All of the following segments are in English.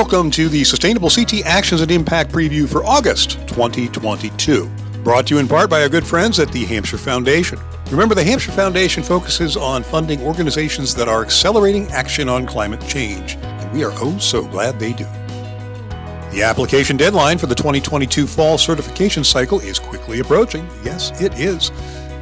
Welcome to the Sustainable CT Actions and Impact Preview for August 2022. Brought to you in part by our good friends at the Hampshire Foundation. Remember, the Hampshire Foundation focuses on funding organizations that are accelerating action on climate change, and we are oh so glad they do. The application deadline for the 2022 fall certification cycle is quickly approaching. Yes, it is.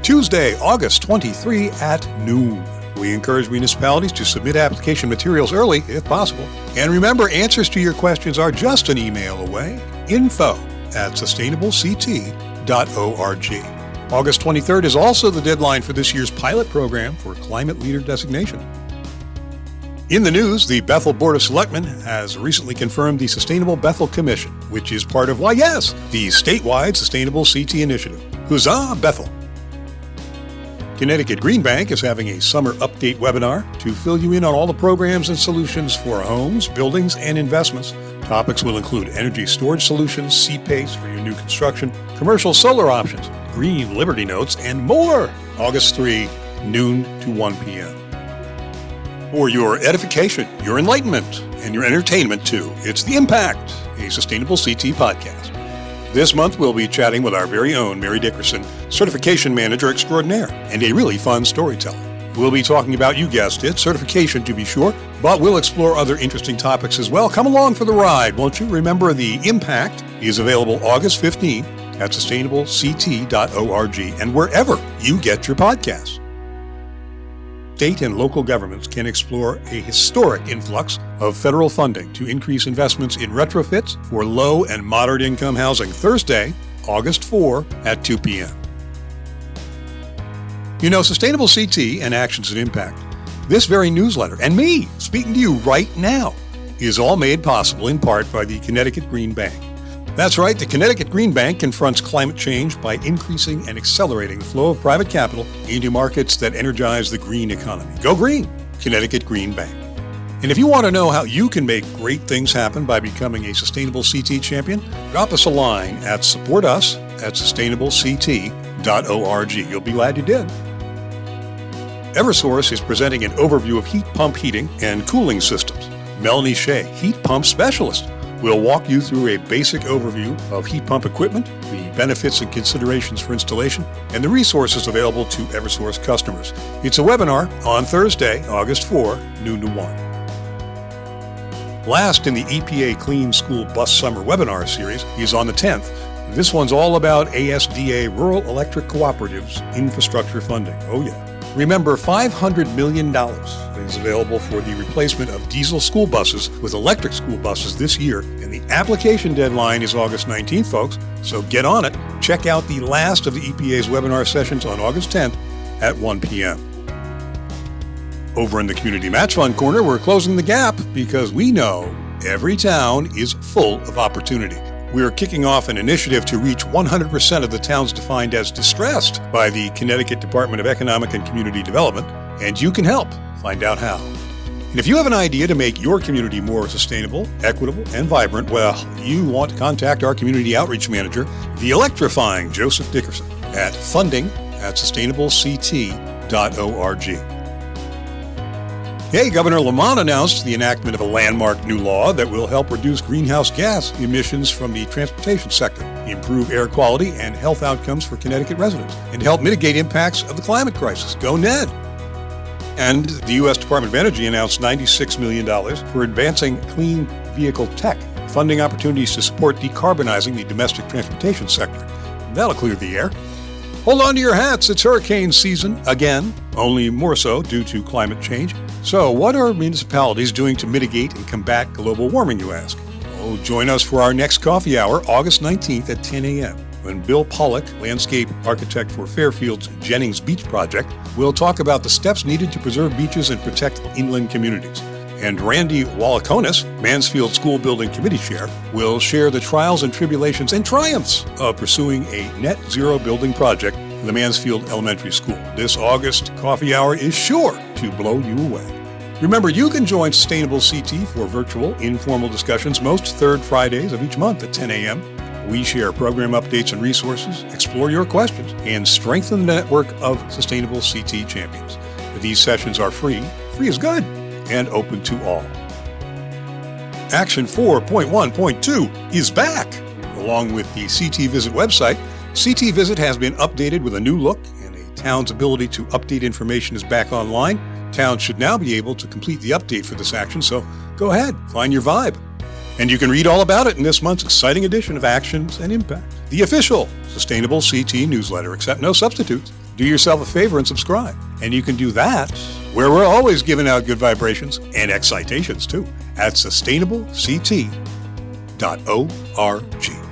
Tuesday, August 23 at noon. We encourage municipalities to submit application materials early, if possible. And remember, answers to your questions are just an email away. info@sustainablect.org. August 23rd is also the deadline for this year's pilot program for Climate Leader designation. In the news, the Bethel Board of Selectmen has recently confirmed the Sustainable Bethel Commission, which is part of, why yes, the statewide Sustainable CT Initiative. Huzzah, Bethel! Connecticut Green Bank is having a summer update webinar to fill you in on all the programs and solutions for homes, buildings, and investments. Topics will include energy storage solutions, CPACE for your new construction, commercial solar options, green Liberty Notes, and more. August 3, noon to 1 p.m. For your edification, your enlightenment, and your entertainment too, it's The Impact, a Sustainable CT podcast. This month, we'll be chatting with our very own Mary Dickerson, Certification Manager Extraordinaire, and a really fun storyteller. We'll be talking about, you guessed it, certification to be sure, but we'll explore other interesting topics as well. Come along for the ride, won't you? Remember, The Impact is available August 15 at sustainablect.org and wherever you get your podcasts. State and local governments can explore a historic influx of federal funding to increase investments in retrofits for low and moderate income housing Thursday, August 4 at 2 p.m. You know, Sustainable CT and Actions and Impact, this very newsletter, and me speaking to you right now, is all made possible in part by the Connecticut Green Bank. That's right, the Connecticut Green Bank confronts climate change by increasing and accelerating the flow of private capital into markets that energize the green economy. Go green, Connecticut Green Bank. And if you want to know how you can make great things happen by becoming a Sustainable CT champion, drop us a line at supportus@sustainablect.org. You'll be glad you did. Eversource is presenting an overview of heat pump heating and cooling systems. Melanie Shea, heat pump specialist, will walk you through a basic overview of heat pump equipment, the benefits and considerations for installation, and the resources available to Eversource customers. It's a webinar on Thursday, August 4, noon to 1. Last in the EPA Clean School Bus Summer webinar series is on the 10th. This one's all about ASDA Rural Electric Cooperatives infrastructure funding. Oh yeah. Remember, $500 million is available for the replacement of diesel school buses with electric school buses this year, and the application deadline is August 19th, folks, so get on it. Check out the last of the EPA's webinar sessions on August 10th at 1 p.m. Over in the Community Match Fund corner, we're closing the gap because we know every town is full of opportunity. We're kicking off an initiative to reach 100% of the towns defined as distressed by the Connecticut Department of Economic and Community Development, and you can help. Find out how. And if you have an idea to make your community more sustainable, equitable, and vibrant, well, you want to contact our Community Outreach Manager, the electrifying Joseph Dickerson, at funding@sustainablect.org. Hey, Governor Lamont announced the enactment of a landmark new law that will help reduce greenhouse gas emissions from the transportation sector, improve air quality and health outcomes for Connecticut residents, and help mitigate impacts of the climate crisis. Go Ned! And the U.S. Department of Energy announced $96 million for advancing clean vehicle tech, funding opportunities to support decarbonizing the domestic transportation sector. That'll clear the air. Hold on to your hats, it's hurricane season again, only more so due to climate change. So what are municipalities doing to mitigate and combat global warming, you ask? Oh, join us for our next coffee hour, August 19th at 10 a.m., when Bill Pollock, landscape architect for Fairfield's Jennings Beach project, will talk about the steps needed to preserve beaches and protect inland communities. And Randy Wallakonis, Mansfield School Building Committee Chair, will share the trials and tribulations and triumphs of pursuing a net zero building project for the Mansfield Elementary School. This August coffee hour is sure to blow you away. Remember, you can join Sustainable CT for virtual, informal discussions most third Fridays of each month at 10 a.m. We share program updates and resources, explore your questions, and strengthen the network of Sustainable CT champions. These sessions are free. Free is good. And open to all. Action 4.1.2 is back. Along with the CT Visit website, CT Visit has been updated with a new look, and a town's ability to update information is back online. Towns should now be able to complete the update for this action, so go ahead, find your vibe. And you can read all about it in this month's exciting edition of Actions and Impact, the official Sustainable CT newsletter, except no substitutes. Do yourself a favor and subscribe. And you can do that where we're always giving out good vibrations and excitations too, at sustainableCT.org.